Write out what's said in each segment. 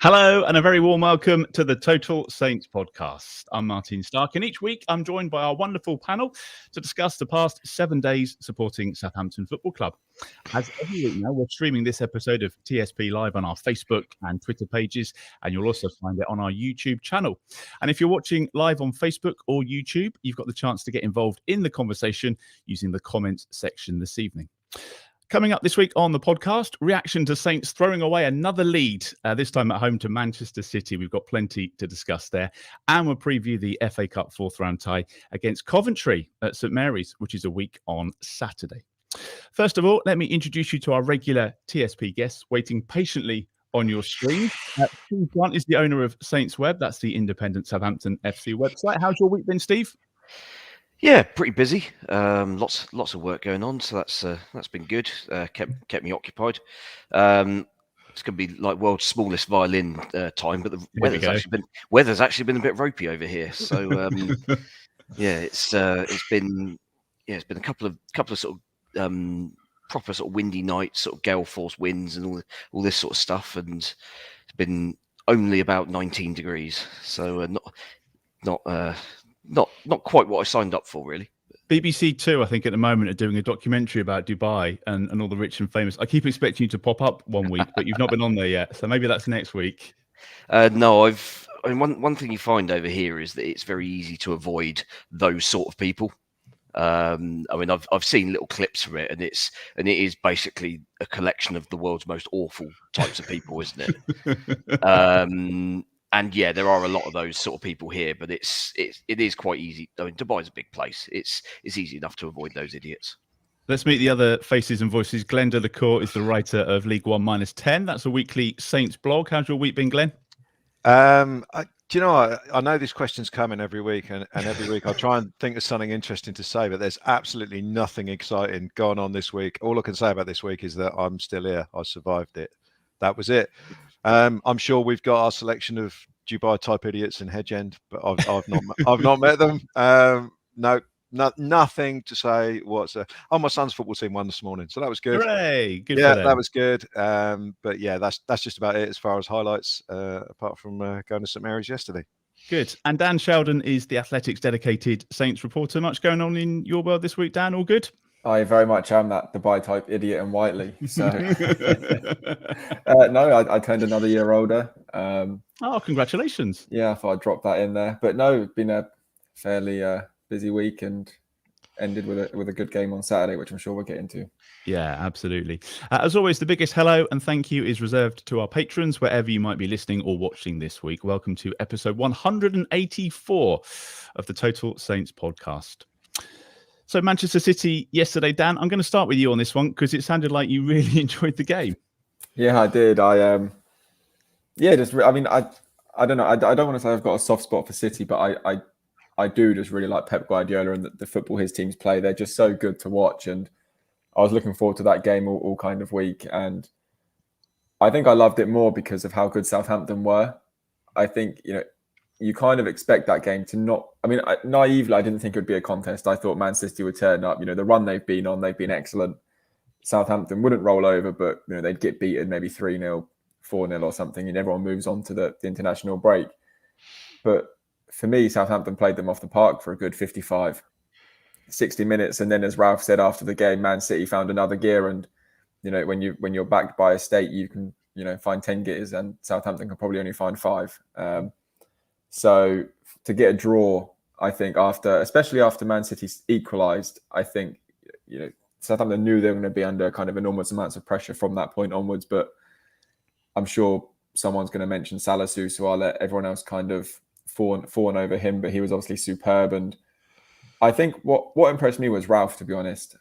Hello and a very warm welcome to the Total Saints podcast. I'm Martin Starke, and each week I'm joined by our wonderful panel to discuss the past 7 days supporting Southampton Football Club. As every week now, we're streaming this episode of TSP live on our Facebook and Twitter pages, and you'll also find it on our YouTube channel. And if you're watching live on Facebook or YouTube, you've got the chance to get involved in the conversation using the comments section this evening. Coming up this week on the podcast, reaction to Saints throwing away another lead, this time at home to Manchester City. We've got plenty to discuss there. And we'll preview the FA Cup fourth round tie against Coventry at St Mary's, which is a week on Saturday. First of all, let me introduce you to our regular TSP guests waiting patiently on your screen. Steve Blunt is the owner of SaintsWeb. That's the independent Southampton FC website. How's your week been, Steve? Yeah, pretty busy. Lots of work going on, so that's been good. Kept me occupied. It's going to be like world's smallest violin time, but the weather's actually been a bit ropey over here. So it's been a couple of sort of proper sort of windy nights, sort of gale force winds and all this sort of stuff, and it's been only about 19 degrees. So not quite what I signed up for, really. BBC Two, I think, at the moment are doing a documentary about Dubai and all the rich and famous. I keep expecting you to pop up one week, but you've not been on there yet. So maybe that's next week. No, one thing you find over here is that it's very easy to avoid those sort of people. I've seen little clips from it, and it is basically a collection of the world's most awful types of people, isn't it? And yeah, there are a lot of those sort of people here, but it is quite easy. I mean, Dubai's a big place. It's easy enough to avoid those idiots. Let's meet the other faces and voices. Glen de la Cour is the writer of League One -10. That's a weekly Saints blog. How's your week been, Glen? Do you know, I know this question's coming every week, and every week I try and think of something interesting to say, but there's absolutely nothing exciting going on this week. All I can say about this week is that I'm still here. I survived it. That was it. I'm sure we've got our selection of Dubai type idiots in Hedge-End, but I've not met them. Nothing to say whatsoever. Oh, my son's football team won this morning, so that was good. Hooray! Good. Yeah, that was good. But yeah, that's just about it as far as highlights. Apart from going to St Mary's yesterday. Good. And Dan Sheldon is the Athletics dedicated Saints reporter. Much going on in your world this week, Dan? All good? I very much am that Dubai type idiot and Whiteley. So no, I turned another year older. Oh, congratulations! Yeah, I thought I'd drop that in there. But no, it's been a fairly busy week and ended with a good game on Saturday, which I'm sure we'll get into. Yeah, absolutely. As always, the biggest hello and thank you is reserved to our patrons, wherever you might be listening or watching this week. Welcome to episode 184 of the Total Saints podcast. So Manchester City yesterday, Dan, I'm going to start with you on this one because it sounded like you really enjoyed the game. Yeah, I did. I don't know. I don't want to say I've got a soft spot for City, but I do just really like Pep Guardiola and the football his teams play. They're just so good to watch. And I was looking forward to that game all kind of week. And I think I loved it more because of how good Southampton were. I think, you kind of expect that game to not... naively, I didn't think it would be a contest. I thought Man City would turn up. The run they've been on, they've been excellent. Southampton wouldn't roll over, but they'd get beaten maybe 3-0, 4-0 or something, and everyone moves on to the international break. But for me, Southampton played them off the park for a good 55, 60 minutes. And then, as Ralph said after the game, Man City found another gear. And, when you're backed by a state, you can, find 10 gears, and Southampton can probably only find 5. So to get a draw, I think especially after Man City equalised, I think, Southampton knew they were going to be under kind of enormous amounts of pressure from that point onwards. But I'm sure someone's going to mention Salisu, so I'll let everyone else kind of fawn over him. But he was obviously superb. And I think what impressed me was Ralph, to be honest.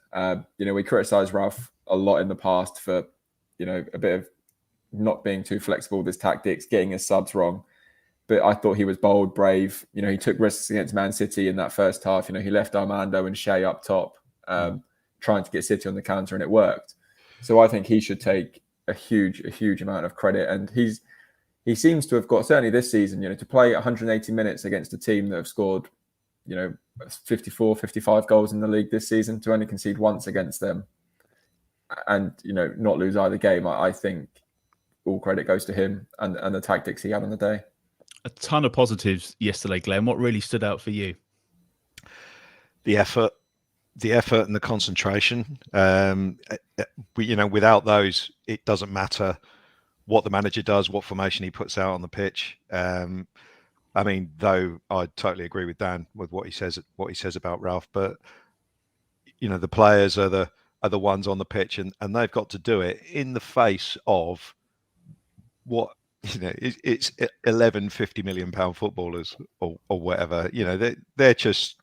We criticised Ralph a lot in the past for, a bit of not being too flexible with his tactics, getting his subs wrong. But I thought he was bold, brave. He took risks against Man City in that first half. He left Armando and Shea up top, trying to get City on the counter, and it worked. So I think he should take a huge amount of credit. And he seems to have got, certainly this season, to play 180 minutes against a team that have scored, 54, 55 goals in the league this season, to only concede once against them and, not lose either game. I think all credit goes to him and the tactics he had on the day. A ton of positives yesterday, Glenn. What really stood out for you? The effort and the concentration. Without those, it doesn't matter what the manager does, what formation he puts out on the pitch. I mean, though I totally agree with Dan with what he says about Ralph, but the players are the ones on the pitch, and they've got to do it in the face of what it's 11 50 million pound footballers or whatever. They're just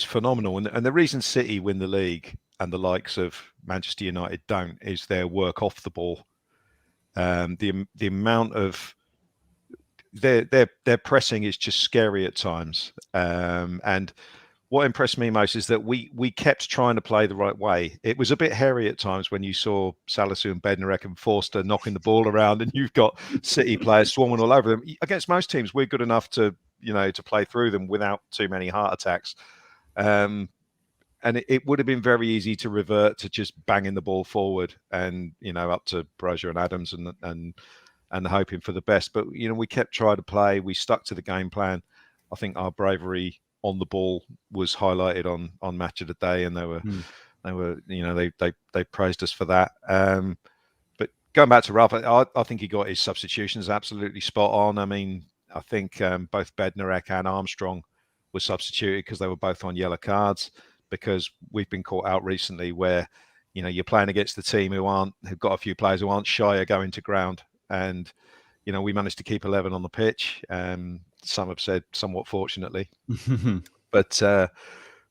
phenomenal, and the reason City win the league and the likes of Manchester United don't is their work off the ball. The amount of their pressing is just scary at times, and what impressed me most is that we kept trying to play the right way. It was a bit hairy at times when you saw Salisu and Bednarek and Forster knocking the ball around, and you've got City players swarming all over them. Against most teams, we're good enough to play through them without too many heart attacks. And it would have been very easy to revert to just banging the ball forward and up to Brozier and Adams and hoping for the best. But we kept trying to play. We stuck to the game plan. I think our bravery on the ball was highlighted on Match of the Day, and they praised us for that. But going back to Ralph, I think he got his substitutions absolutely spot on. I mean, I think both Bednarek and Armstrong were substituted because they were both on yellow cards, because we've been caught out recently where you're playing against the team who've got a few players who aren't shy of going to ground, and we managed to keep 11 on the pitch. Some have said somewhat fortunately, but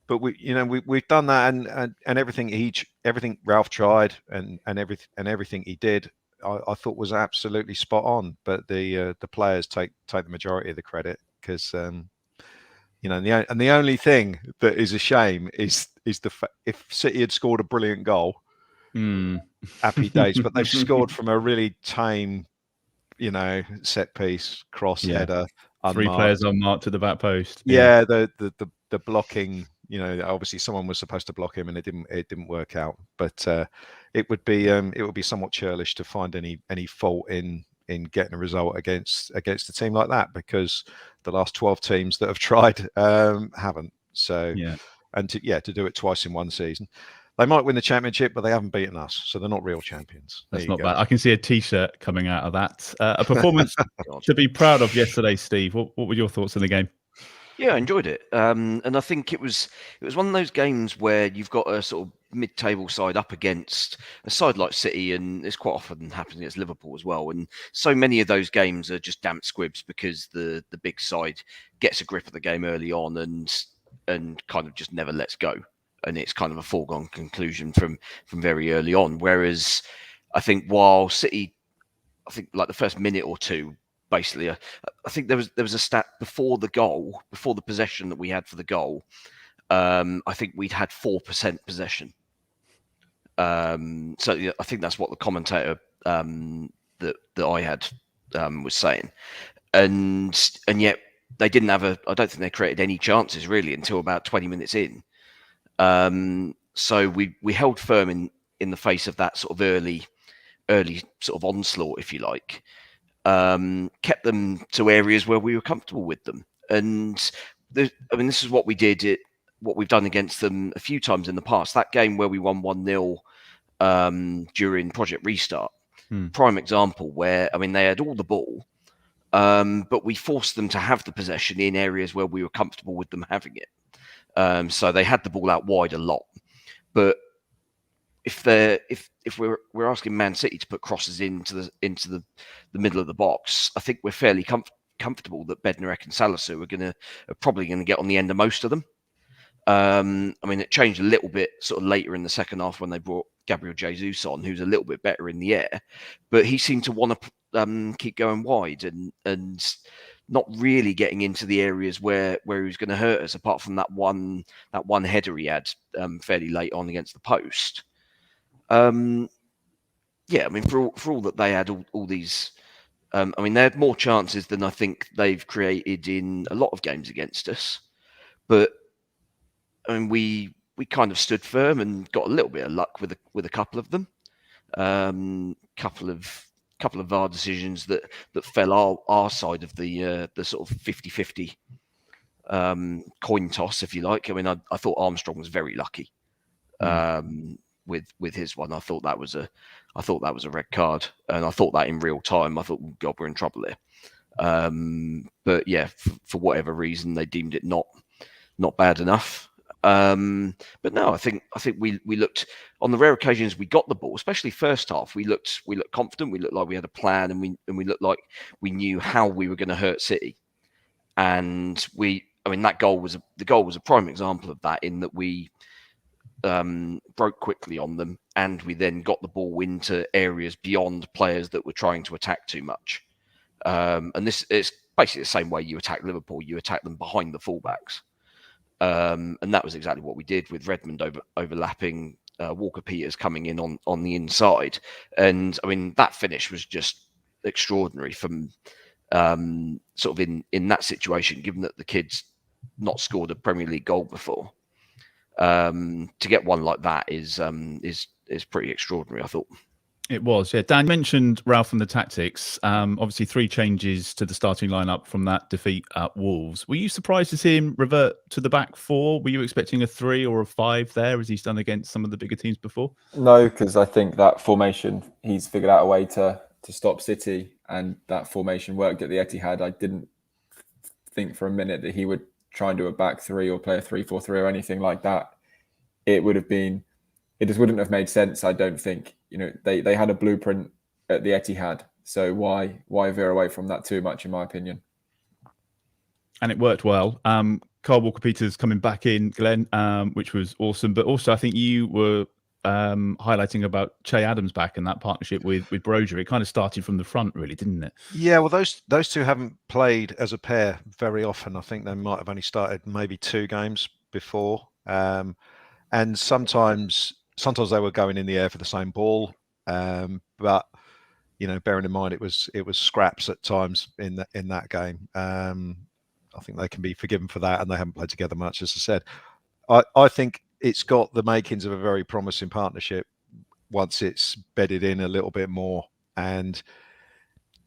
we've done that, and everything Ralph tried and everything he did, I thought was absolutely spot on. But the players take the majority of the credit, because and the only thing that is a shame is if City had scored a brilliant goal, happy days. But they've scored from a really tame, set piece, cross header. Unmarked. 3 players unmarked to the back post. Yeah, the blocking. Obviously someone was supposed to block him, and it didn't work out. But it would be somewhat churlish to find any fault in getting a result against a team like that, because the last 12 teams that have tried haven't. So and to do it twice in one season. They might win the championship, but they haven't beaten us, so they're not real champions. That's not bad. I can see a T-shirt coming out of that. A performance to be proud of yesterday, Steve. What were your thoughts on the game? Yeah, I enjoyed it, and I think it was one of those games where you've got a sort of mid-table side up against a side like City, and it's quite often happens against Liverpool as well. And so many of those games are just damp squibs because the big side gets a grip of the game early on and kind of just never lets go. And it's kind of a foregone conclusion from very early on. Whereas I think while City, like the first minute or two, basically, I think there was a stat before the goal, before the possession that we had for the goal. I think we'd had 4% possession. So yeah, I think that's what the commentator that I had was saying, and yet they didn't have I don't think they created any chances really until about 20 minutes in. So we held firm in the face of that sort of early sort of onslaught, if you like. Kept them to areas where we were comfortable with them, and this is what we did. What we've done against them a few times in the past. That game where we won 1-0 during Project Restart, prime example where they had all the ball, but we forced them to have the possession in areas where we were comfortable with them having it. So they had the ball out wide a lot, but if we're asking Man City to put crosses into the middle of the box, I think we're fairly comfortable that Bednarek and Salisu are probably going to get on the end of most of them. It changed a little bit sort of later in the second half when they brought Gabriel Jesus on, who's a little bit better in the air, but he seemed to want to keep going wide and not really getting into the areas where he was going to hurt us, apart from that one header he had fairly late on against the post. For all that they had all these, they had more chances than I think they've created in a lot of games against us. But we kind of stood firm and got a little bit of luck with a couple of them. Couple of couple of VAR decisions that fell our side of the sort of 50-50 coin toss, if you like. I mean, I thought Armstrong was very lucky with his one. I thought that was a red card, and I thought that in real time. I thought, God, we're in trouble here. But yeah, for whatever reason, they deemed it not bad enough. But no, I think we looked, on the rare occasions we got the ball, especially first half, we looked confident. We looked like we had a plan, and we looked like we knew how we were going to hurt City. And that goal was a prime example of that, in that we broke quickly on them, and we then got the ball into areas beyond players that were trying to attack too much. And this is basically the same way you attack Liverpool. You attack them behind the fullbacks. And that was exactly what we did, with Redmond overlapping, Walker-Peters coming in on the inside. And I mean, that finish was just extraordinary from sort of in that situation, given that the kid's not scored a Premier League goal before. To get one like that is pretty extraordinary, I thought. It was, yeah. Dan, you mentioned Ralph and the tactics. Obviously, 3 changes to the starting lineup from that defeat at Wolves. Were you surprised to see him revert to the back 4? Were you expecting a 3 or a 5 there, as he's done against some of the bigger teams before? No, because I think that formation, he's figured out a way to stop City, and that formation worked at the Etihad. I didn't think for a minute that he would try and do a back 3 or play a 3-4-3 or anything like that. It just wouldn't have made sense, I don't think. You know, they had a blueprint at the Etihad, so why veer away from that too much, in my opinion? And it worked well. Carl Walker-Peters coming back in, Glen, which was awesome. But also, I think you were highlighting about Che Adams back and that partnership with Brozier. It kind of started from the front, really, didn't it? Yeah, well, those two haven't played as a pair very often. I think they might have only started maybe 2 games before. And sometimes they were going in the air for the same ball, but you know, bearing in mind it was scraps at times in that game. I think they can be forgiven for that, and they haven't played together much, as I said. I think it's got the makings of a very promising partnership once it's bedded in a little bit more, and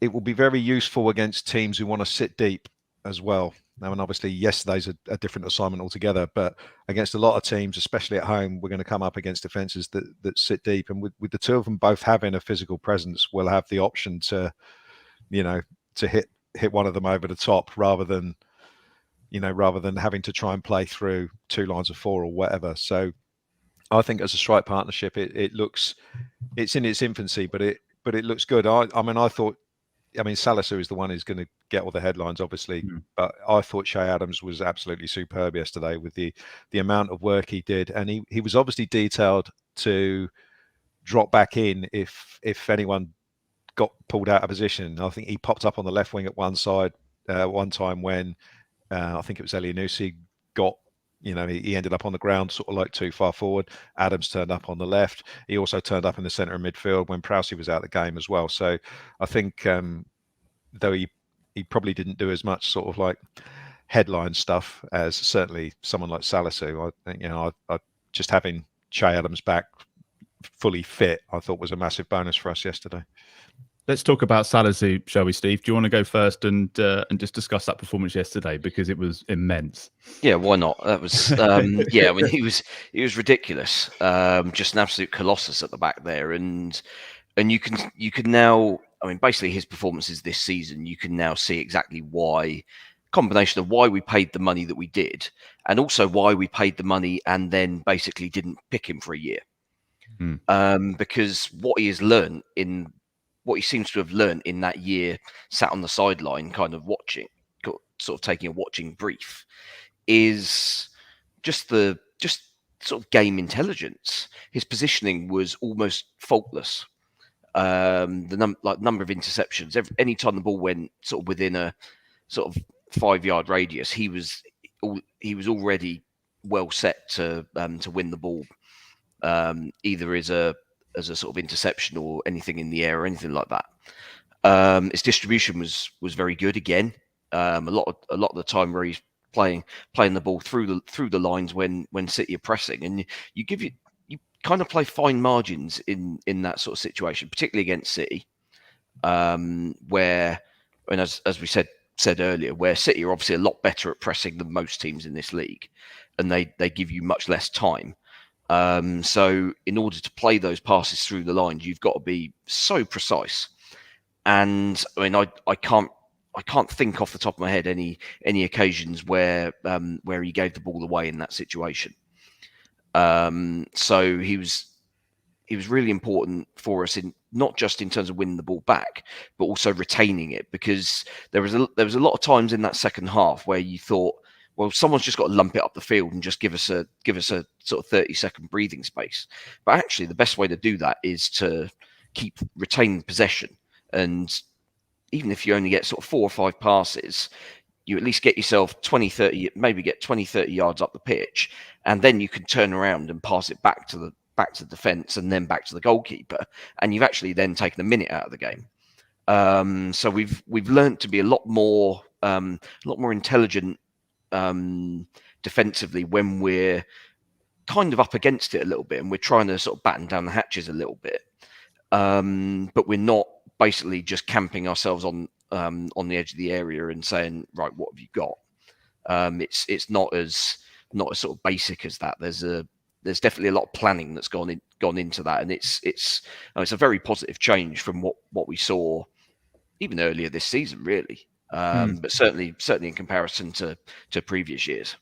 it will be very useful against teams who want to sit deep as well. Now, and obviously yesterday's a different assignment altogether, but against a lot of teams, especially at home, we're going to come up against defences that sit deep. And with the two of them both having a physical presence, we'll have the option to hit one of them over the top rather than having to try and play through 2 lines of 4 or whatever. So I think as a strike partnership, it's in its infancy, but it looks good. I mean, Salisu is the one who's going to get all the headlines, obviously. But I thought Che Adams was absolutely superb yesterday with the amount of work he did. And he was obviously detailed to drop back in if anyone got pulled out of position. I think he popped up on the left wing at one time when I think it was Elyounoussi got, he ended up on the ground sort of like too far forward. Adams turned up on the left. He also turned up in the centre of midfield when Prowse was out of the game as well. So I think though he probably didn't do as much sort of like headline stuff as certainly someone like Salisu. I just having Che Adams back fully fit, I thought was a massive bonus for us yesterday. Let's talk about Salisu, shall we, Steve? Do you want to go first and just discuss that performance yesterday, because it was immense? Yeah, why not? That was yeah. I mean, he was ridiculous. Just an absolute colossus at the back there, and you can now. I mean, basically his performances this season, you can now see exactly why. Combination of why we paid the money that we did, and also why we paid the money and then basically didn't pick him for a year. Because what he seems to have learned in that year, sat on the sideline, kind of watching, sort of taking a watching brief, is just sort of game intelligence. His positioning was almost faultless. The number of interceptions, any time the ball went sort of within a sort of 5-yard radius, he was already well set to win the ball, either as a sort of interception or anything in the air or anything like that. His distribution was very good again. A lot of the time where he's playing the ball through the lines when City are pressing, and you kind of play fine margins in that sort of situation, particularly against City. where, and as we said earlier, where City are obviously a lot better at pressing than most teams in this league, and they give you much less time. So in order to play those passes through the lines, you've got to be so precise. And I mean, I can't think off the top of my head any occasions where he gave the ball away in that situation. So he was really important for us, in not just in terms of winning the ball back, but also retaining it, because there was a lot of times in that second half where you thought, well, someone's just got to lump it up the field and just give us a sort of 30-second breathing space. But actually, the best way to do that is to retain possession. And even if you only get sort of 4 or 5 passes, you at least get yourself 20, 30 yards up the pitch, and then you can turn around and pass it back to the defence and then back to the goalkeeper, and you've actually then taken a minute out of the game. So we've learned to be a lot more intelligent defensively when we're kind of up against it a little bit, and we're trying to sort of batten down the hatches a little bit. But we're not basically just camping ourselves on the edge of the area and saying, right, what have you got? It's not as sort of basic as that. There's definitely a lot of planning that's gone into that, and it's a very positive change from what we saw even earlier this season, really. But certainly in comparison to previous years.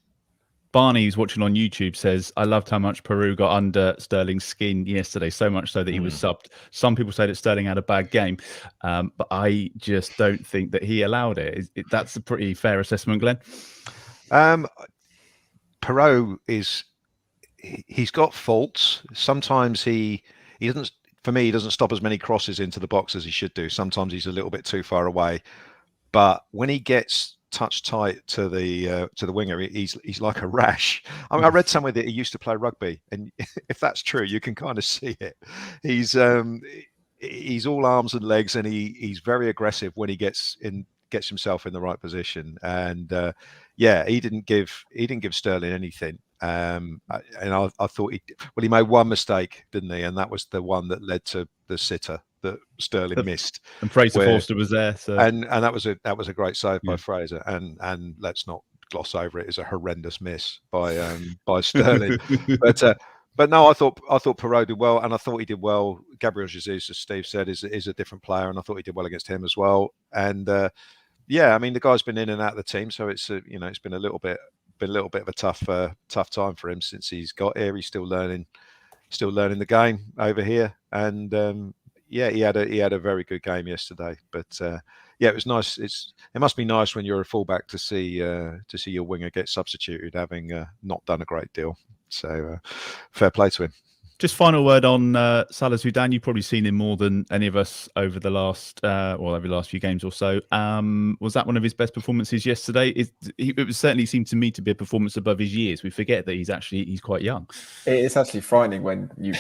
Barney, who's watching on YouTube, says, I loved how much Peru got under Sterling's skin yesterday, so much so that he was subbed. Some people say that Sterling had a bad game, but I just don't think that he allowed it. That's a pretty fair assessment, Glenn. Peru he's got faults. Sometimes he doesn't, for me, he doesn't stop as many crosses into the box as he should do. Sometimes he's a little bit too far away. But when he gets touch tight to the winger, he's like a rash. I mean, I read somewhere that he used to play rugby, and if that's true, you can kind of see it. He's all arms and legs, and he's very aggressive when he gets himself in the right position. And he didn't give Sterling anything. And I thought he made one mistake, didn't he? And that was the one that led to the sitter that Sterling missed. And Fraser Forster was there, so and that was a great save by Fraser. And let's not gloss over it. It's a horrendous miss by Sterling. But no, I thought Peru did well, and I thought he did well. Gabriel Jesus, as Steve said, is a different player, and I thought he did well against him as well. And I mean, the guy's been in and out of the team, so it's it's been a little bit of a tough time for him since he's got here. He's still learning the game over here, and he had a very good game yesterday. But it was nice. It must be nice when you're a fullback to see your winger get substituted, having not done a great deal. So fair play to him. Just final word on Salisu. Dan, you've probably seen him more than any of us over the last few games or so. Was that one of his best performances yesterday? It certainly seemed to me to be a performance above his years. We forget that he's quite young. It's actually frightening when you.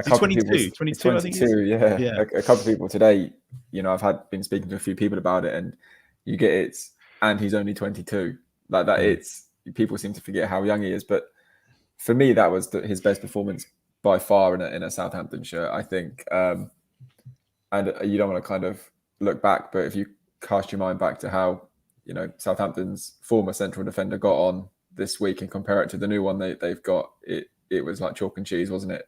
He's 22, 22, I think. Yeah. A couple of people today, I've been speaking to a few people about it, and you get it, and he's only 22. Like that, people seem to forget how young he is. But for me, that was his best performance by far in a Southampton shirt, I think. And you don't want to kind of look back, but if you cast your mind back to how Southampton's former central defender got on this week and compare it to the new one they've got, it was like chalk and cheese, wasn't it?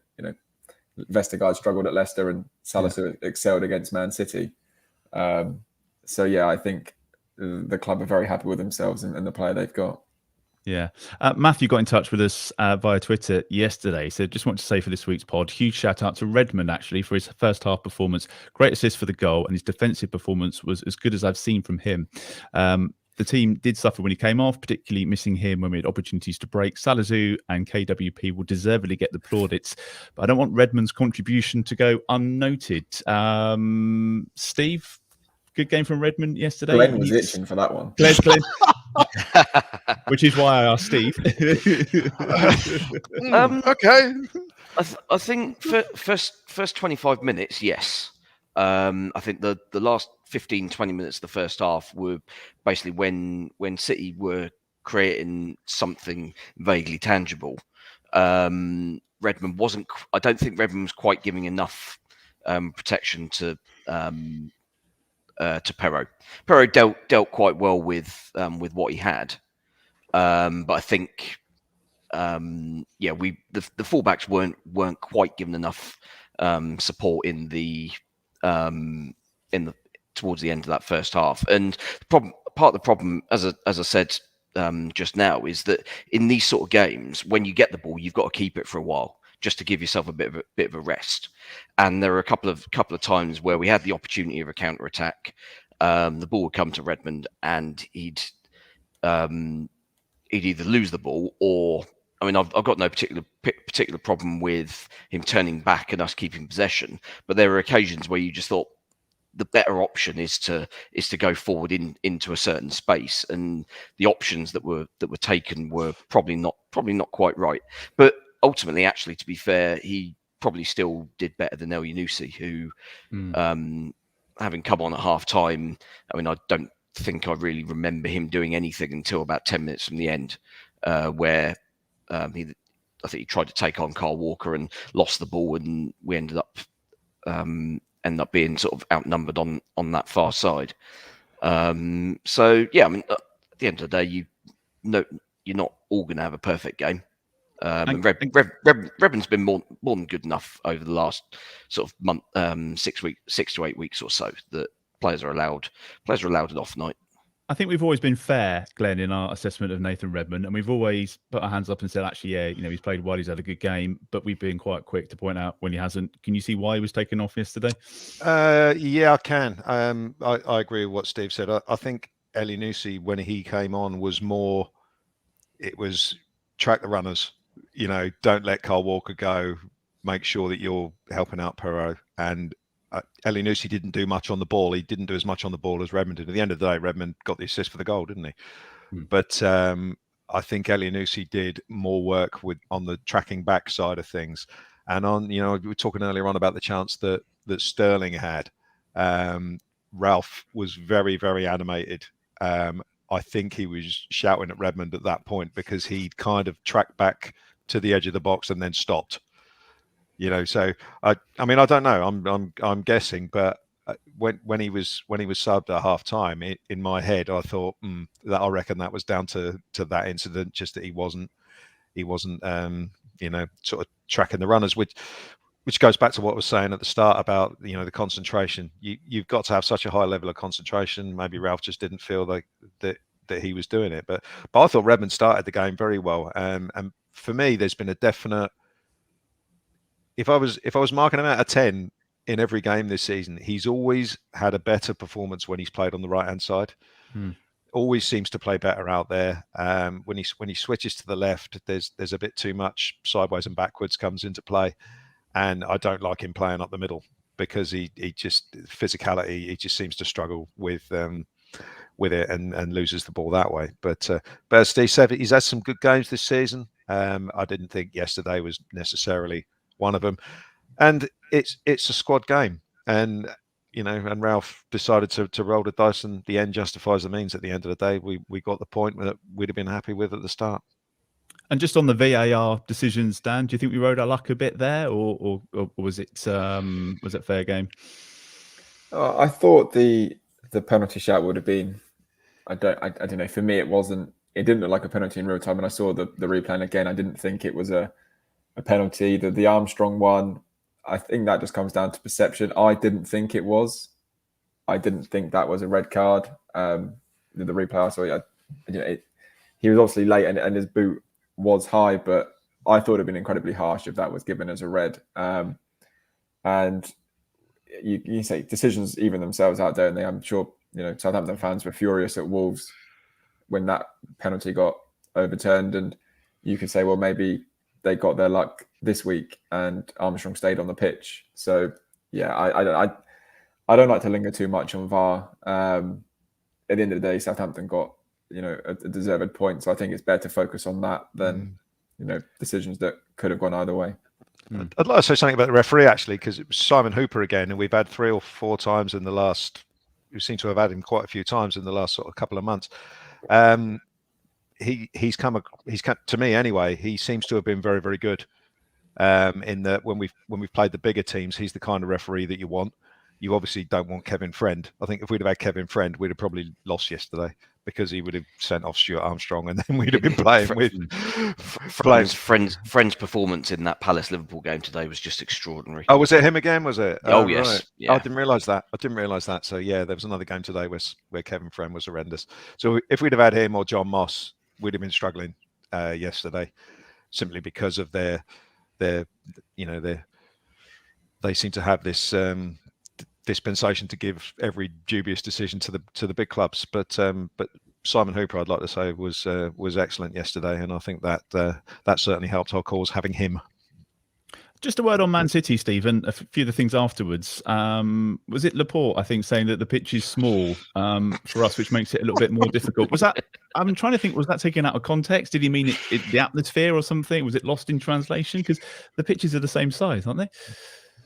Vestergaard struggled at Leicester and Salisu excelled against Man City. I think the club are very happy with themselves and the player they've got. Yeah. Matthew got in touch with us via Twitter yesterday. So just want to say for this week's pod, huge shout out to Redmond, actually, for his first half performance. Great assist for the goal, and his defensive performance was as good as I've seen from him. The team did suffer when he came off, particularly missing him when we had opportunities to break. Salisu and KWP will deservedly get the plaudits, but I don't want Redmond's contribution to go unnoted. Steve, good game from Redmond yesterday. Glen was itching for that one. Glen. Which is why I asked Steve. Okay. I think for first 25 minutes, yes. I think the last 15-20 minutes of the first half were basically when City were creating something vaguely tangible. Redmond wasn't. I don't think Redmond was quite giving enough protection to to Perrault. Perrault dealt quite well with what he had, but I think the fullbacks weren't quite given enough support in the towards the end of that first half. And part of the problem, as I said just now, is that in these sort of games, when you get the ball, you've got to keep it for a while just to give yourself a bit of a rest. And there were a couple of times where we had the opportunity of a counter attack. The ball would come to Redmond, and he'd either lose the ball or, I mean, I've got no particular problem with him turning back and us keeping possession, but there were occasions where you just thought the better option is to go forward into a certain space, and the options that were taken were probably not quite right. But ultimately, actually, to be fair, he probably still did better than El Yunusi, who, having come on at half time, I mean, I don't think I really remember him doing anything until about 10 minutes from the end, where I think he tried to take on Carl Walker and lost the ball, and we ended up being sort of outnumbered on that far side. So yeah, I mean, at the end of the day, you're not all going to have a perfect game. And Redmond's been more than good enough over the last sort of month, 6 to 8 weeks or so, that players are allowed an off night. I think we've always been fair, Glenn, in our assessment of Nathan Redmond, and we've always put our hands up and said, actually, yeah, he's played well, he's had a good game, but we've been quite quick to point out when he hasn't. Can you see why he was taken off yesterday? Yeah, I can. I agree with what Steve said. I think El Yunusi, when he came on, was more, it was track the runners, don't let Carl Walker go, make sure that you're helping out Perrault. And El Yunusi didn't do much on the ball. He didn't do as much on the ball as Redmond did. At the end of the day, Redmond got the assist for the goal, didn't he? But I think El Yunusi did more work on the tracking back side of things. And on, we were talking earlier on about the chance that Sterling had. Ralph was very, very animated. I think he was shouting at Redmond at that point because he'd kind of tracked back to the edge of the box and then stopped. So I mean, I don't know. I'm guessing, but when he was subbed at half time, in my head, I thought that I reckon that was down to that incident, just that he wasn't sort of tracking the runners, which goes back to what I was saying at the start about the concentration. You've got to have such a high level of concentration. Maybe Ralph just didn't feel like that he was doing it, but I thought Redmond started the game very well. And for me, there's been a definite. If I was marking him out of 10 in every game this season, he's always had a better performance when he's played on the right hand side. Always seems to play better out there. When he switches to the left, there's a bit too much sideways and backwards comes into play, and I don't like him playing up the middle because he just physicality. He just seems to struggle with it and loses the ball that way. But as Steve said, he's had some good games this season. I didn't think yesterday was necessarily one of them, and it's a squad game, and and Ralph decided to roll the dice, and the end justifies the means. At the end of the day, we got the point that we'd have been happy with at the start. And just on the VAR decisions, Dan, do you think we rode our luck a bit there, or was it fair game? I thought the penalty shout would have been. I don't know. For me, it wasn't. It didn't look like a penalty in real time. And I saw the replay, and again, I didn't think it was a penalty. The Armstrong one, I think that just comes down to perception. I didn't think it was. I didn't think that was a red card. The replay I saw, he was obviously late, and his boot was high, but I thought it'd been incredibly harsh if that was given as a red. And you say decisions even themselves out there, and I'm sure Southampton fans were furious at Wolves when that penalty got overturned, and you could say, well, maybe they got their luck this week and Armstrong stayed on the pitch. So yeah, I don't like to linger too much on VAR. At the end of the day, Southampton got a deserved point, so I think it's better to focus on that than decisions that could have gone either way. I'd like to say something about the referee actually, because it was Simon Hooper again, and we've had 3 or 4 times in the last. We seem to have had him quite a few times in the last sort of couple of months. He's come to me anyway. He seems to have been very, very good. In that when we've played the bigger teams, he's the kind of referee that you want. you obviously don't want Kevin Friend. I think if we'd have had Kevin Friend, we'd have probably lost yesterday because he would have sent off Stuart Armstrong, and then we'd have been playing with Friend's performance in that Palace Liverpool game today was just extraordinary. Oh, was it him again? Was it? Oh, yes. Right. Yeah. I didn't realise that. So yeah, there was another game today where Kevin Friend was horrendous. So if we'd have had him or John Moss, we'd have been struggling yesterday, simply because of their they seem to have this dispensation to give every dubious decision to the big clubs. But Simon Hooper, I'd like to say, was excellent yesterday, and I think that certainly helped our cause having him. Just a word on Man City, Stephen. A few of the things afterwards. Was it Laporte, I think, saying that the pitch is small for us, which makes it a little bit more difficult? Was that? I'm trying to think. Was that taken out of context? Did he mean the atmosphere or something? Was it lost in translation? Because the pitches are the same size, aren't they?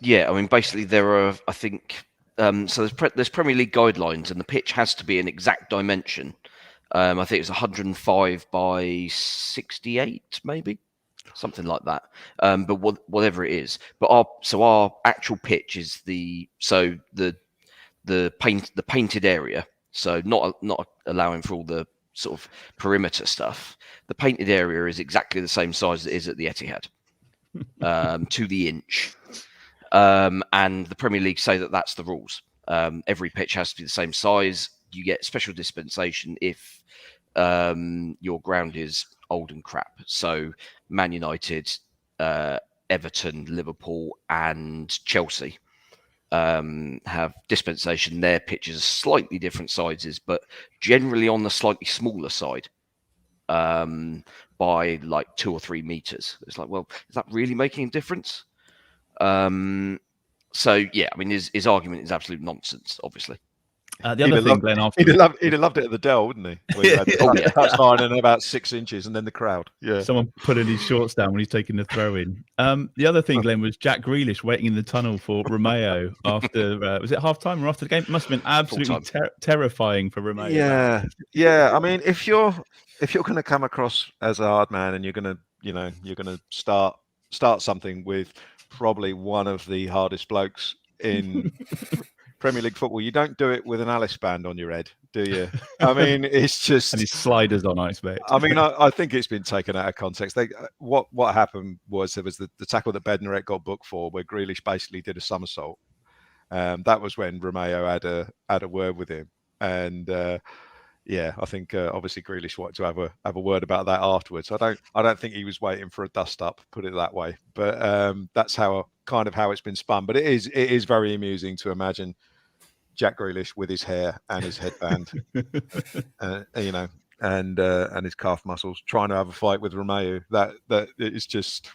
Yeah, I mean, basically there are, I think, so there's Premier League guidelines, and the pitch has to be an exact dimension. I think it's 105 by 68, maybe. Something like that, but whatever it is. But our actual pitch is the painted area. So not allowing for all the sort of perimeter stuff. The painted area is exactly the same size as it is at the Etihad, to the inch. And the Premier League say that that's the rules. Every pitch has to be the same size. You get special dispensation if your ground is old and crap. So Man United, Everton, Liverpool and Chelsea have dispensation. Their pitches are slightly different sizes, but generally on the slightly smaller side by like 2 or 3 meters. It's like, well, is that really making a difference? So, yeah, I mean, his argument is absolute nonsense, obviously. The other thing, Glen, he'd have loved it at the Dell, wouldn't he? Where you had the touchline and about 6 inches, and then the crowd. Yeah, someone putting his shorts down when he's taking the throw in. The other thing, Glen, was Jack Grealish waiting in the tunnel for Romeo after was it half time or after the game? It must have been absolutely terrifying for Romeo. Yeah. I mean, if you're going to come across as a hard man and you're going to start something with probably one of the hardest blokes in Premier League football, you don't do it with an Alice band on your head, do you? I mean, it's just... And his sliders on, I expect. I mean, I think it's been taken out of context. What happened was there was the tackle that Bednarek got booked for, where Grealish basically did a somersault. That was when Romeo had a word with him. And I think obviously Grealish wanted to have a word about that afterwards. I don't think he was waiting for a dust up, put it that way. But that's how it's been spun. But it is very amusing to imagine Jack Grealish with his hair and his headband, and his calf muscles trying to have a fight with Romeo. That is just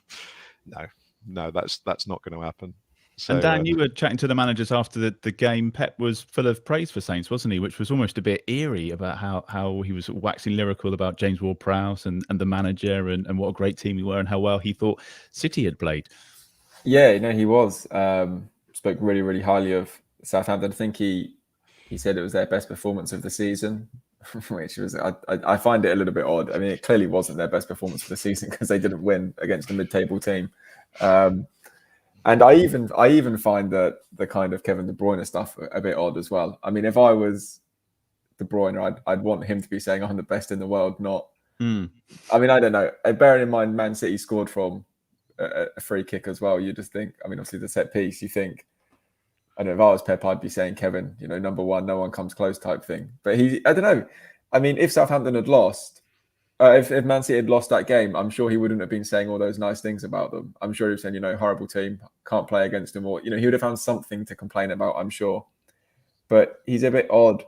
no, that's not going to happen. So, and Dan, you were chatting to the managers after the game. Pep was full of praise for Saints, wasn't he? Which was almost a bit eerie about how he was waxing lyrical about James Ward-Prowse and the manager and what a great team we were and how well he thought City had played. Yeah, he was. Spoke really, really highly of Southampton. I think he said it was their best performance of the season, which was I find it a little bit odd. I mean, it clearly wasn't their best performance of the season because they didn't win against a mid-table team. And I even find that the kind of Kevin De Bruyne stuff a bit odd as well. I mean, if I was De Bruyne, I'd want him to be saying I'm the best in the world, not. I mean, I don't know. Bearing in mind, Man City scored from a free kick as well. You just think, I mean, obviously the set piece. You think, I don't know. If I was Pep, I'd be saying Kevin, number one, no one comes close type thing. But I don't know. I mean, if Southampton had lost. If Man City had lost that game, I'm sure he wouldn't have been saying all those nice things about them. I'm sure he was saying, horrible team, can't play against them, or he would have found something to complain about, I'm sure. But he's a bit odd.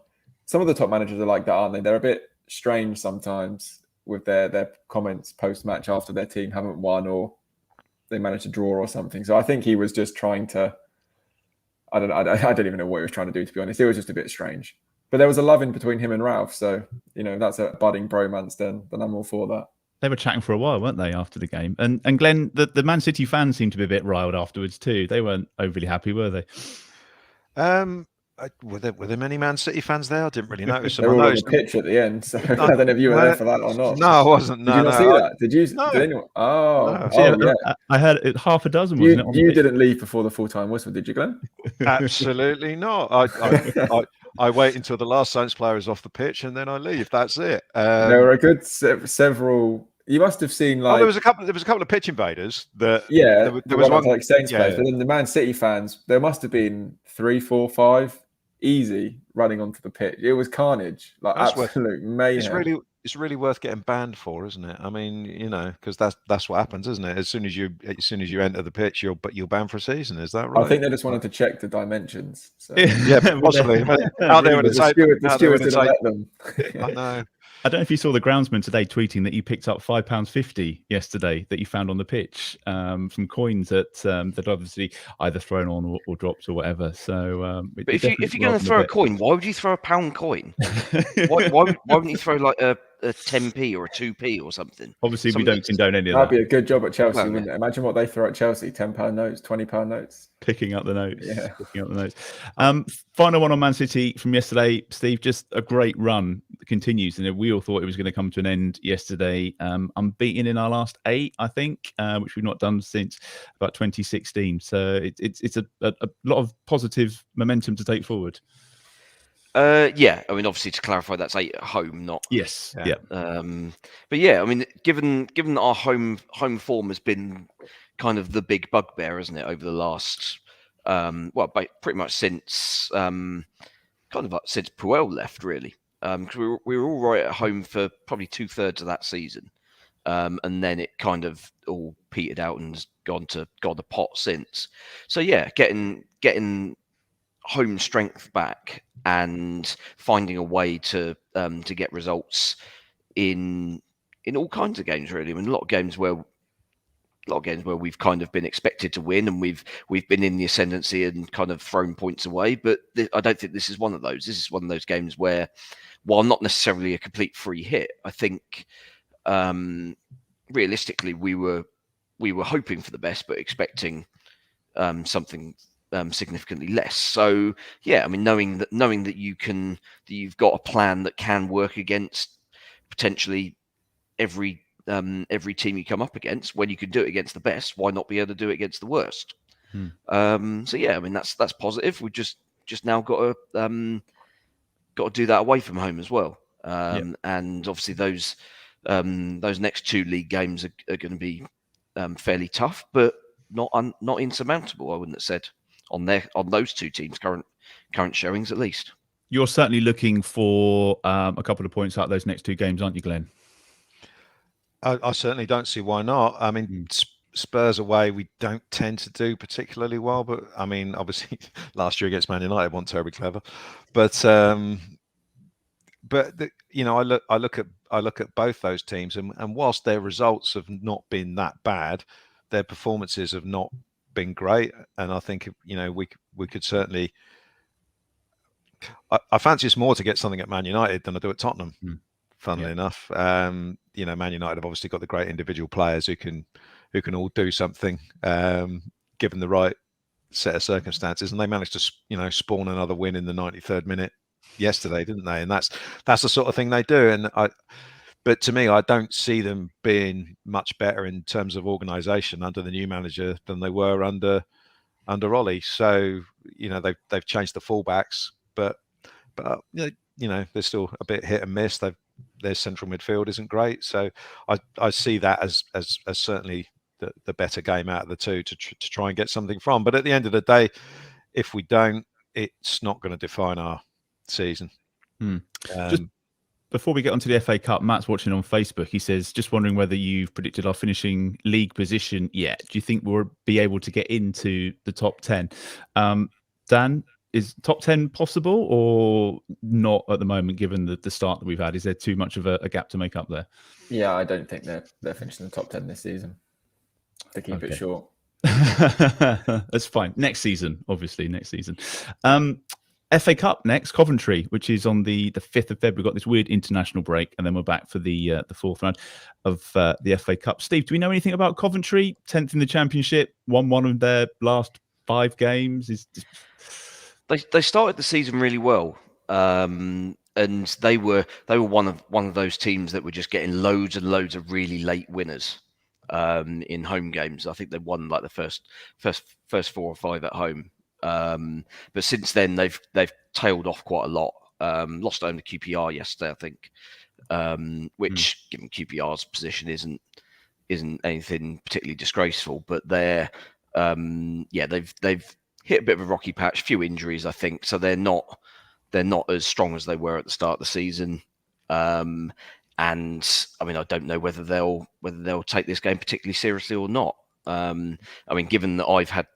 Some of the top managers are like that, aren't they? They're a bit strange sometimes with their comments post-match after their team haven't won or they managed to draw or something. So I think he was just trying to, I don't even know what he was trying to do, to be honest. It was just a bit strange. But there was a love in between him and Ralph. So, that's a budding bromance, then I'm all for that. They were chatting for a while, weren't they, after the game? And Glenn, the Man City fans seemed to be a bit riled afterwards too. They weren't overly happy, were they? Were there many Man City fans there? I didn't really notice them. They I were all on the noticed pitch at the end, so I don't know if you were there for that or not. No, I wasn't. Did No, you not see that? Did you? No. Did anyone? Oh, No. See, yeah. I heard it, half a dozen, wasn't it? On the You pitch? didn't leave before the full-time whistle, did you, Glenn? Absolutely not. I wait until the last Saints player is off the pitch and then I leave. That's it. There were a good several. You must have seen like there was a couple of pitch invaders. That yeah, there was one like Saints yeah. players, but then the Man City fans. There must have been 3, 4, 5 easy running onto the pitch. It was carnage, like That's absolute mayhem. It's really worth getting banned for, isn't it? I mean, because that's what happens, isn't it? As soon as you enter the pitch, you're banned for a season. Is that right? I think they just wanted to check the dimensions. So. Yeah, possibly. Out there with the stewards didn't let them. I know. I don't know if you saw the groundsman today tweeting that you picked up £5.50 yesterday that you found on the pitch from coins that obviously either thrown on or dropped or whatever. So, but if you're going to throw a coin, why would you throw a £1 coin? why wouldn't you throw like a 10p or a 2p or something? Obviously, we don't condone any of That'd that. be a good job at Chelsea, wouldn't it? Imagine what they throw at Chelsea: £10 notes, £20 notes. Picking up the notes. Yeah. Picking up the notes. Final one on Man City from yesterday, Steve. Just a great run continues, and we all thought it was going to come to an end yesterday. Unbeaten in our last 8, I think, which we've not done since about 2016. So it's a lot of positive momentum to take forward. Yeah, I mean, obviously to clarify, that's 8 at home, not yes. Yeah. But yeah, I mean, given that our home form has been kind of the big bugbear, isn't it, over the last pretty much since since Puel left, really, because we were all right at home for probably 2/3 of that season, and then it kind of all petered out and has gone to God the pot since. So yeah, getting home strength back and finding a way to get results in all kinds of games, really. I mean, a lot of games where we've kind of been expected to win and we've been in the ascendancy and kind of thrown points away, but I don't think this is one of those. This is one of those games where, while not necessarily a complete free hit, I think realistically we were hoping for the best but expecting something significantly less. So yeah, I mean, knowing that you've got a plan that can work against potentially every team you come up against, when you can do it against the best, why not be able to do it against the worst? So yeah, I mean, that's positive. We just now got to do that away from home as well. And obviously those next 2 league games are going to be fairly tough, but not insurmountable, I wouldn't have said, on those 2 teams' current showings at least. You're certainly looking for a couple of points out of those next 2 games, aren't you, Glenn? I certainly don't see why not. I mean, Spurs away, we don't tend to do particularly well, but I mean, obviously last year against Man United wasn't terribly clever, but I look at both those teams, and whilst their results have not been that bad, their performances have not been great, and I think we could certainly. I fancy us more to get something at Man United than I do at Tottenham. Funnily enough, Man United have obviously got the great individual players who can all do something given the right set of circumstances, and they managed to spawn another win in the 93rd minute yesterday, didn't they? And that's the sort of thing they do. But to me, I don't see them being much better in terms of organisation under the new manager than they were under Ollie. So they've changed the fullbacks, but they're still a bit hit and miss. Their central midfield isn't great, so I see that as certainly the better game out of the 2 to try and get something from. But at the end of the day, if we don't, it's not going to define our season. Just before we get onto the FA Cup, Matt's watching on Facebook. He says, just wondering whether you've predicted our finishing league position yet. Do you think we'll be able to get into the top 10? Dan, is top 10 possible or not at the moment, given the start that we've had? Is there too much of a gap to make up there? Yeah, I don't think they're finishing the top 10 this season, to keep it short. That's fine. Next season, obviously, next season. FA Cup next, Coventry, which is on the 5th of February. We've got this weird international break, and then we're back for the 4th round of the FA Cup. Steve, do we know anything about Coventry? 10th in the Championship, won one of their last 5 games. they started the season really well, and they were one of those teams that were just getting loads and loads of really late winners in home games. I think they won like the first 4 or 5 at home, but since then they've tailed off quite a lot. Lost home to QPR yesterday, I think, which given QPR's position isn't anything particularly disgraceful, but they've hit a bit of a rocky patch, few injuries, I think, so they're not as strong as they were at the start of the season. And I mean, I don't know whether they'll take this game particularly seriously or not. I mean, given that I've had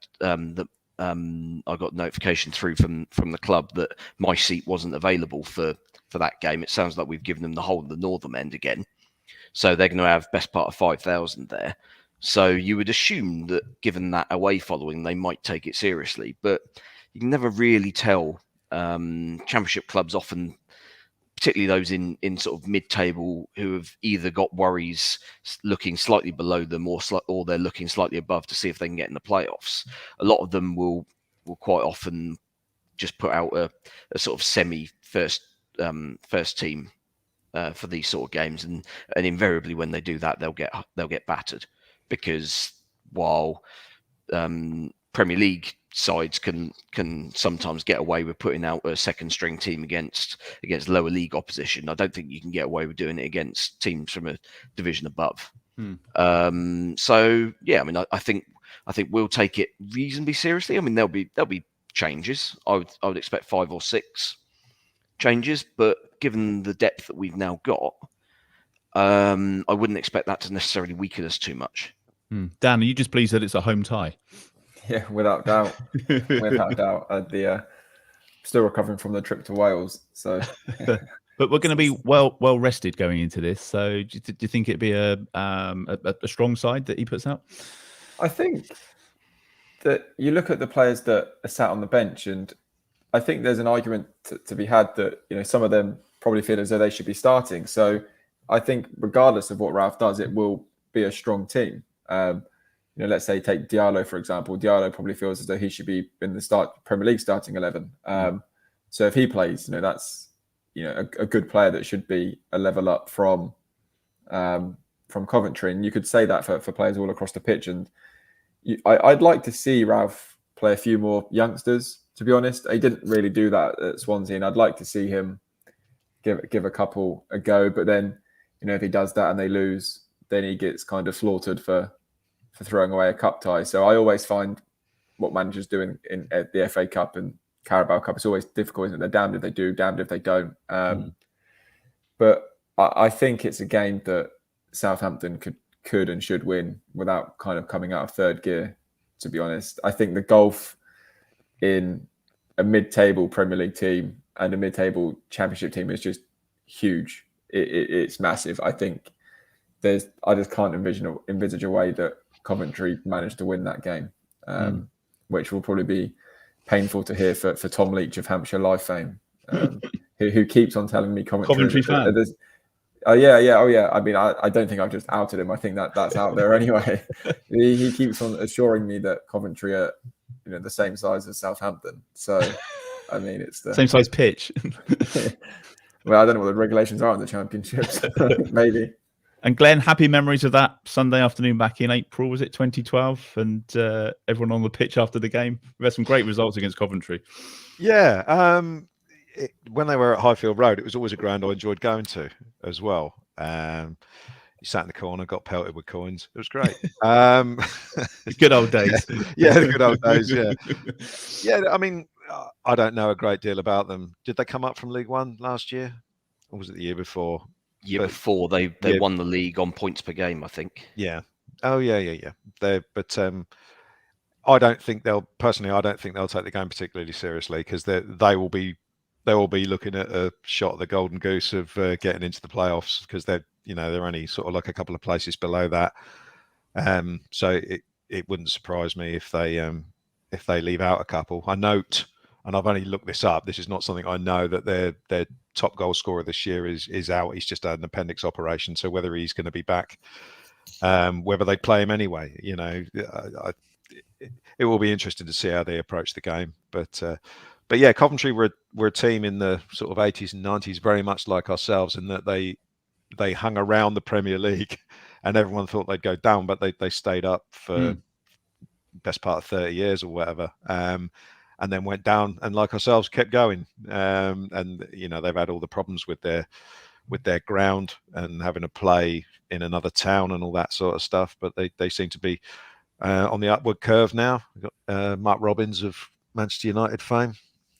I got notification through from the club that my seat wasn't available for that game, it sounds like we've given them the whole of the northern end again. So they're going to have best part of 5,000 there. So you would assume that given that away following, they might take it seriously. But you can never really tell. Championship clubs often, particularly those in sort of mid-table, who have either got worries looking slightly below them or they're looking slightly above to see if they can get in the playoffs. A lot of them will quite often just put out a sort of semi-first team for these sort of games, and invariably when they do that, they'll get battered, because while Premier League sides can sometimes get away with putting out a second string team against lower league opposition, I don't think you can get away with doing it against teams from a division above. So yeah, I mean, I think we'll take it reasonably seriously. I mean, there'll be changes. I would expect 5 or 6 changes, but given the depth that we've now got, I wouldn't expect that to necessarily weaken us too much. Dan, are you just pleased that it's a home tie? Yeah, without doubt. Without doubt. I'd still recovering from the trip to Wales. So, but we're going to be well rested going into this. So, do you think it'd be a strong side that he puts out? I think that you look at the players that are sat on the bench, and I think there's an argument to be had that, you know, some of them probably feel as though they should be starting. So, I think regardless of what Ralph does, it will be a strong team. You know, let's say take Diallo, for example. Diallo probably feels as though he should be in the Premier League starting 11. So if he plays, you know, that's, you know, a good player that should be a level up from Coventry. And you could say that for players all across the pitch. And I'd like to see Ralph play a few more youngsters, to be honest. He didn't really do that at Swansea, and I'd like to see him give a couple a go. But then, you know, if he does that and they lose, then he gets kind of slaughtered for throwing away a cup tie. So I always find what managers do in the FA Cup and Carabao Cup, it's always difficult, isn't it? They're damned if they do, damned if they don't. But I think it's a game that Southampton could and should win without kind of coming out of third gear, to be honest. I think the gulf in a mid-table Premier League team and a mid-table Championship team is just huge. It's massive. I think I just can't envisage a way that Coventry managed to win that game, which will probably be painful to hear for Tom Leach of Hampshire Live fame, who keeps on telling me Coventry fan. Oh yeah. I mean, I don't think I've just outed him. I think that's out there anyway. He keeps on assuring me that Coventry are, you know, the same size as Southampton. So, I mean, it's the same size pitch. Well, I don't know what the regulations are in the Championships. Maybe. And Glen, happy memories of that Sunday afternoon back in April, was it 2012? And everyone on the pitch after the game. We had some great results against Coventry. Yeah. When they were at Highfield Road, it was always a ground I enjoyed going to as well. You sat in the corner, got pelted with coins. It was great. Good old days. Yeah, the good old days, yeah. Yeah, I mean, I don't know a great deal about them. Did they come up from League One last year? Or was it the year before? Before they won the league on points per game, I think. Yeah. Oh yeah. I don't think they'll take the game particularly seriously, because they will be looking at a shot at the golden goose of getting into the playoffs, because they're only sort of like a couple of places below that. So it wouldn't surprise me if they leave out a couple. I note, and I've only looked this up, this is not something I know, that their top goal scorer this year is out. He's just had an appendix operation, so whether he's going to be back, whether they play him anyway, you know, it will be interesting to see how they approach the game. But But yeah, Coventry were a team in the sort of 80s and 90s, very much like ourselves, in that they hung around the Premier League, and everyone thought they'd go down, but they stayed up for best part of 30 years or whatever, and then went down, and like ourselves kept going, and you know, they've had all the problems with their ground and having to play in another town and all that sort of stuff, but they seem to be on the upward curve now. We've got Mark Robbins of Manchester United fame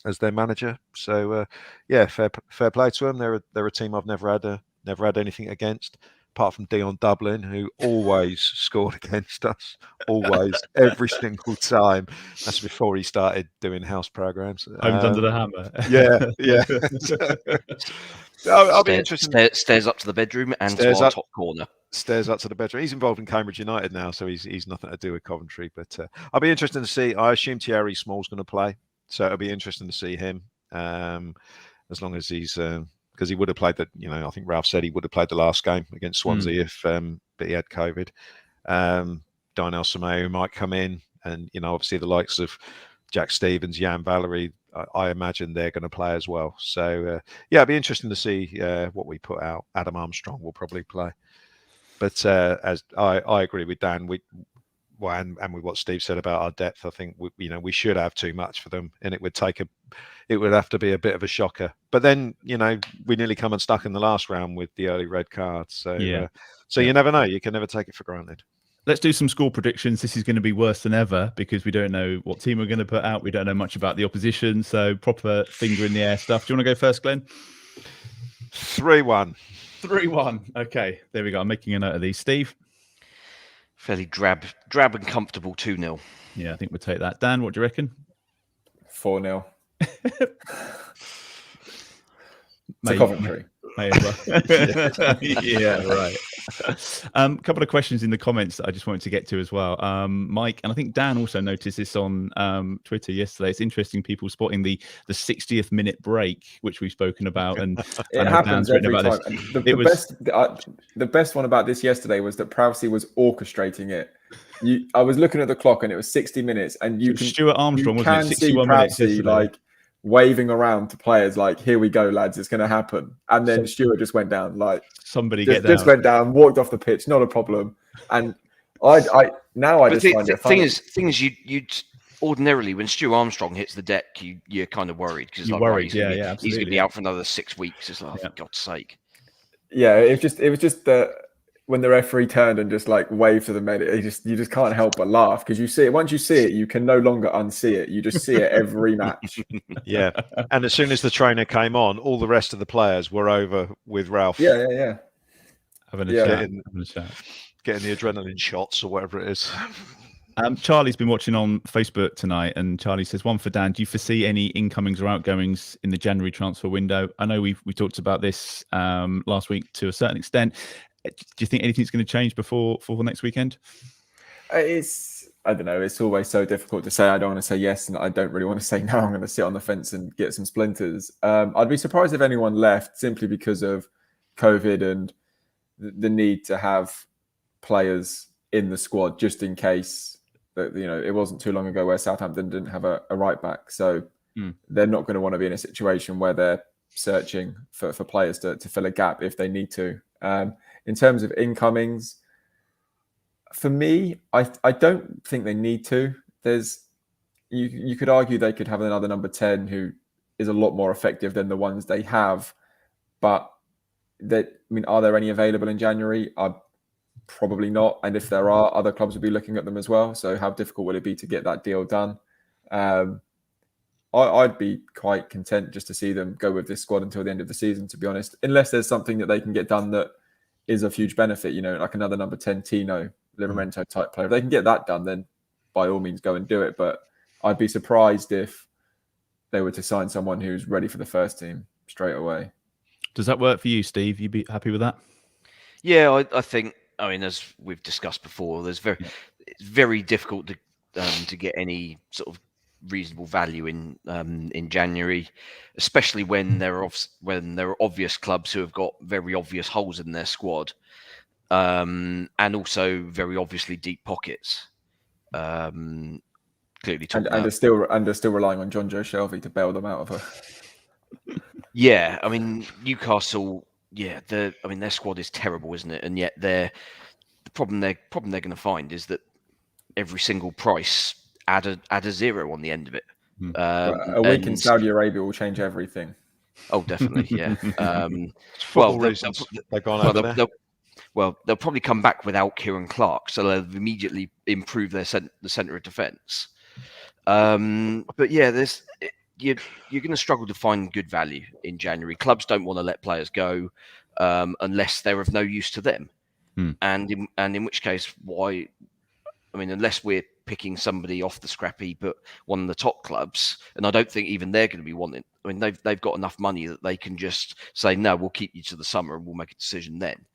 as their manager, so yeah, fair play to them. They're a team I've never had anything against, apart from Dion Dublin, who always scored against us, always, every single time. That's before he started doing house programs. Homes under the hammer. Yeah. I'll be interested. Stairs up to the bedroom and Stairs to our up. top corner. Stairs up to the bedroom. He's involved in Cambridge United now, so he's nothing to do with Coventry. But I'll be interested to see. I assume Thierry Small's going to play, so it'll be interesting to see him. As long as he's, because he would have played the, you know, I think Ralph said he would have played the last game against Swansea if, but he had COVID. Darnell Sameu might come in, and you know, obviously the likes of Jack Stevens, Jan Valery, I imagine they're going to play as well. So yeah, it'll be interesting to see what we put out. Adam Armstrong will probably play, but as I agree with Dan, and with what Steve said about our depth, I think we should have too much for them, and it would have to be a bit of a shocker. But then, you know, we nearly come unstuck in the last round with the early red cards. So you never know. You can never take it for granted. Let's do some score predictions. This is going to be worse than ever because we don't know what team we're going to put out. We don't know much about the opposition. So proper finger in the air stuff. Do you want to go first, Glenn? 3-1. 3-1. Okay, there we go. I'm making a note of these. Steve? Fairly drab and comfortable 2-0. Yeah, I think we'll take that. Dan, what do you reckon? 4-0. To Coventry. Yeah, right. A couple of questions in the comments that I just wanted to get to as well. Mike, and I think Dan also noticed this on Twitter yesterday. It's interesting, people spotting the 60th minute break, which we've spoken about, and it happens every time. The best one about this yesterday was that Prowse was orchestrating it. I was looking at the clock and it was 60 minutes, and Stuart Armstrong wasn't it? 61 minutes like waving around to players like, here we go, lads, it's going to happen. And then Stuart just went down, like, somebody just went down, walked off the pitch, not a problem. And I just find it funny. Thing is, you'd ordinarily, when Stuart Armstrong hits the deck, you're kind of worried because you're like, worried. Right, Absolutely. He's going to be out for another 6 weeks. It's like, for God's sake. Yeah, it was just that when the referee turned and just like waved to the medic, you just can't help but laugh because you see it. Once you see it, you can no longer unsee it. You just see it every match. Yeah, and as soon as the trainer came on, all the rest of the players were over with Ralph. Yeah. Having a chat. Getting the adrenaline shots or whatever it is. Charlie's been watching on Facebook tonight, and Charlie says, one for Dan, do you foresee any incomings or outgoings in the January transfer window? I know we talked about this last week to a certain extent. Do you think anything's going to change before next weekend? I don't know. It's always so difficult to say. I don't want to say yes, and I don't really want to say no. I'm going to sit on the fence and get some splinters. I'd be surprised if anyone left simply because of COVID and the need to have players in the squad just in case. That, you know, it wasn't too long ago where Southampton didn't have a right back, so they're not going to want to be in a situation where they're searching for players to fill a gap if they need to. In terms of incomings, for me, I don't think they need to. You could argue they could have another number 10 who is a lot more effective than the ones they have, but are there any available in January? Probably not. And if there are, other clubs will be looking at them as well. So how difficult will it be to get that deal done? I'd be quite content just to see them go with this squad until the end of the season, to be honest, unless there's something that they can get done that is of huge benefit, you know, like another number 10 Tino, Livramento type player. If they can get that done, then by all means go and do it. But I'd be surprised if they were to sign someone who's ready for the first team straight away. Does that work for you, Steve? You'd be happy with that? Yeah, I think, I mean, as we've discussed before, it's very difficult to get any sort of reasonable value in January, especially when there are obvious clubs who have got very obvious holes in their squad, and also very obviously deep pockets. Clearly, clearly and talking they're still relying on John Joe Shelby to bail them out of her. Yeah, I mean Newcastle. Yeah, their squad is terrible, isn't it? And yet the problem they're going to find is that every single price add a zero on the end of it. A week in Saudi Arabia will change everything. Oh, definitely, yeah. Football reasons they've gone over there. They'll probably come back without Kieran Clark, so they'll immediately improve the centre of defence. But yeah, you're going to struggle to find good value in January. Clubs don't want to let players go unless they're of no use to them, and in which case, why? I mean, unless we're picking somebody off the scrappy, but one of the top clubs, and I don't think even they're going to be wanting. I mean, they've got enough money that they can just say, no, we'll keep you to the summer and we'll make a decision then.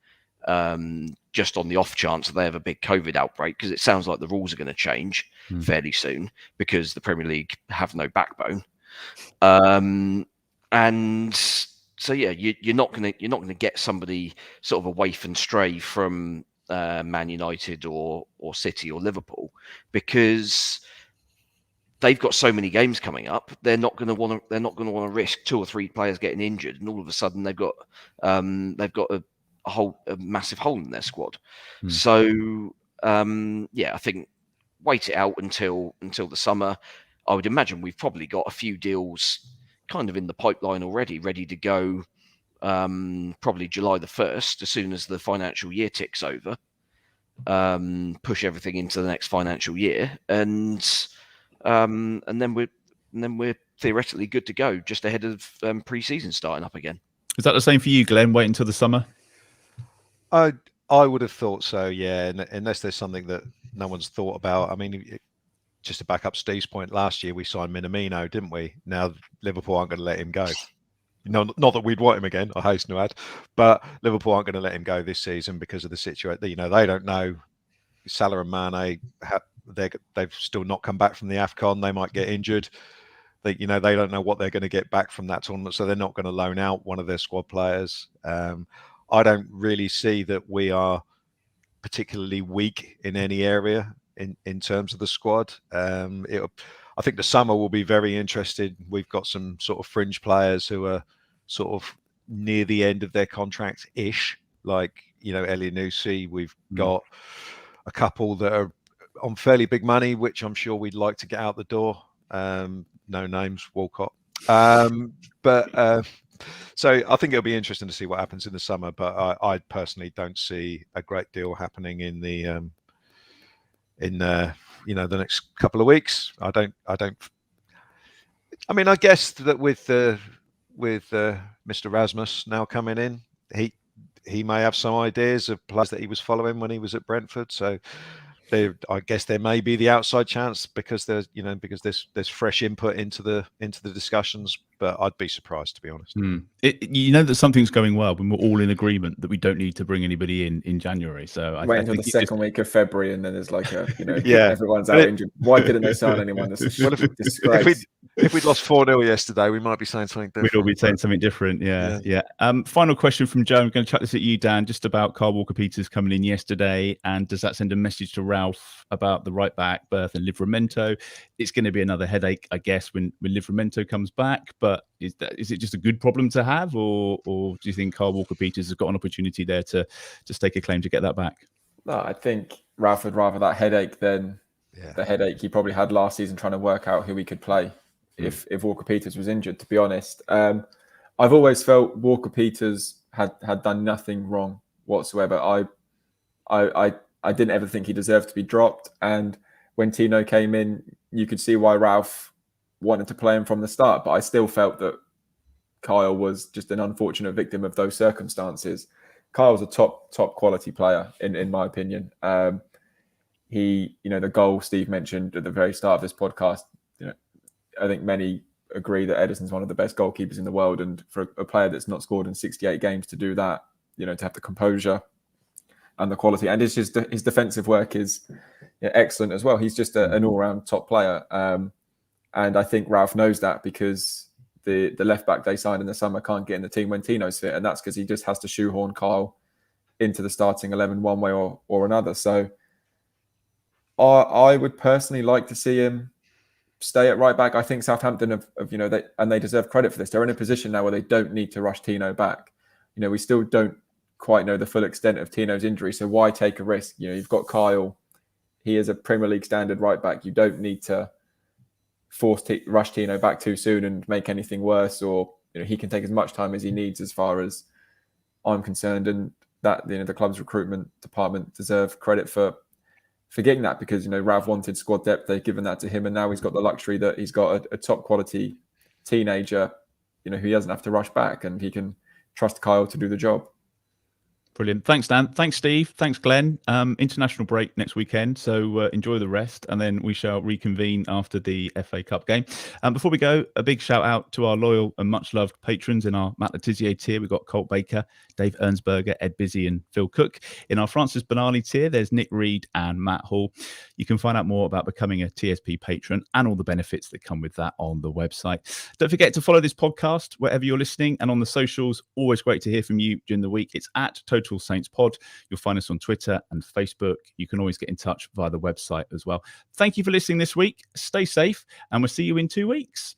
Just on the off chance that they have a big COVID outbreak, because it sounds like the rules are going to change fairly soon because the Premier League have no backbone. And so yeah, you're not going to get somebody sort of a waif and stray from Man United or City or Liverpool, because they've got so many games coming up. They're not going to want to risk 2 or 3 players getting injured, and all of a sudden they've got a massive hole in their squad. So I think wait it out until the summer. I would imagine we've probably got a few deals kind of in the pipeline already, ready to go. Probably July the 1st, as soon as the financial year ticks over, push everything into the next financial year, and then we're theoretically good to go just ahead of pre-season starting up again. Is that the same for you, Glenn? Wait until the summer? I would have thought so, yeah, unless there's something that no one's thought about. I mean, just to back up Steve's point, last year we signed Minamino, didn't we? Now Liverpool aren't going to let him go. No, not that we'd want him again, I hasten to add, but Liverpool aren't going to let him go this season because of the situation. They don't know. Salah and Mane, they've still not come back from the AFCON. They might get injured. They don't know what they're going to get back from that tournament, so they're not going to loan out one of their squad players. I don't really see that we are particularly weak in any area in terms of the squad. I think the summer will be very interesting. We've got some sort of fringe players who are sort of near the end of their contracts-ish, like, Elyounoussi. We've got a couple that are on fairly big money, which I'm sure we'd like to get out the door. No names, Walcott. So I think it'll be interesting to see what happens in the summer, but I personally don't see a great deal happening in the next couple of weeks. I mean, I guess that with Mr. Rasmus now coming in, he may have some ideas of players that he was following when he was at Brentford. So I guess there may be the outside chance because there's fresh input into the discussions, but I'd be surprised, to be honest. That something's going well when we're all in agreement that we don't need to bring anybody in January. So I until the second week of February, and then there's like yeah, everyone's out injured. Why didn't they sign anyone? That's a disgrace. If we'd lost 4-0 yesterday, we might be saying something different. We'd all be saying something different, yeah. Final question from Joe. I'm going to chuck this at you, Dan, just about Kyle Walker-Peters coming in yesterday, and does that send a message to Ralph about the right back berth and Livramento? It's going to be another headache, I guess, when Livramento comes back, but is it just a good problem to have, or do you think Kyle Walker-Peters has got an opportunity there to stake a claim to get that back? No, I think Ralph would rather that headache than the headache he probably had last season trying to work out who he could play if Walker-Peters was injured, to be honest. I've always felt Walker-Peters had done nothing wrong whatsoever. I didn't ever think he deserved to be dropped, and when Tino came in, you could see why Ralph wanted to play him from the start, but I still felt that Kyle was just an unfortunate victim of those circumstances. Kyle's a top quality player in my opinion. He, the goal Steve mentioned at the very start of this podcast, I think many agree that Ederson's one of the best goalkeepers in the world, and for a player that's not scored in 68 games to do that, to have the composure and the quality, and his defensive work is excellent as well. He's just an all-round top player, and I think Ralph knows that because the left back they signed in the summer can't get in the team when Tino's fit, and that's because he just has to shoehorn Kyle into the starting 11 one way or another. So I would personally like to see him stay at right back. I think Southampton they deserve credit for this. They're in a position now where they don't need to rush Tino back. We still don't quite know the full extent of Tino's injury, so why take a risk? You've got Kyle. He is a Premier League standard right back. You don't need to rush Tino back too soon and make anything worse, or he can take as much time as he needs, as far as I'm concerned. And that the club's recruitment department deserve credit for getting that, because Rav wanted squad depth. They've given that to him, and now he's got the luxury that he's got a top quality teenager, who he doesn't have to rush back, and he can trust Kyle to do the job. Brilliant. Thanks, Dan. Thanks, Steve. Thanks, Glenn. International break next weekend, so enjoy the rest, and then we shall reconvene after the FA Cup game. Before we go, a big shout out to our loyal and much loved patrons in our Matt Letizia tier. We've got Colt Baker, Dave Ernsberger, Ed Busy, and Phil Cook. In our Francis Benali tier, there's Nick Reed and Matt Hall. You can find out more about becoming a TSP patron and all the benefits that come with that on the website. Don't forget to follow this podcast wherever you're listening, and on the socials. Always great to hear from you during the week. It's at Total Saints Pod. You'll find us on Twitter and Facebook. You can always get in touch via the website as well. Thank you for listening this week. Stay safe, and we'll see you in 2 weeks.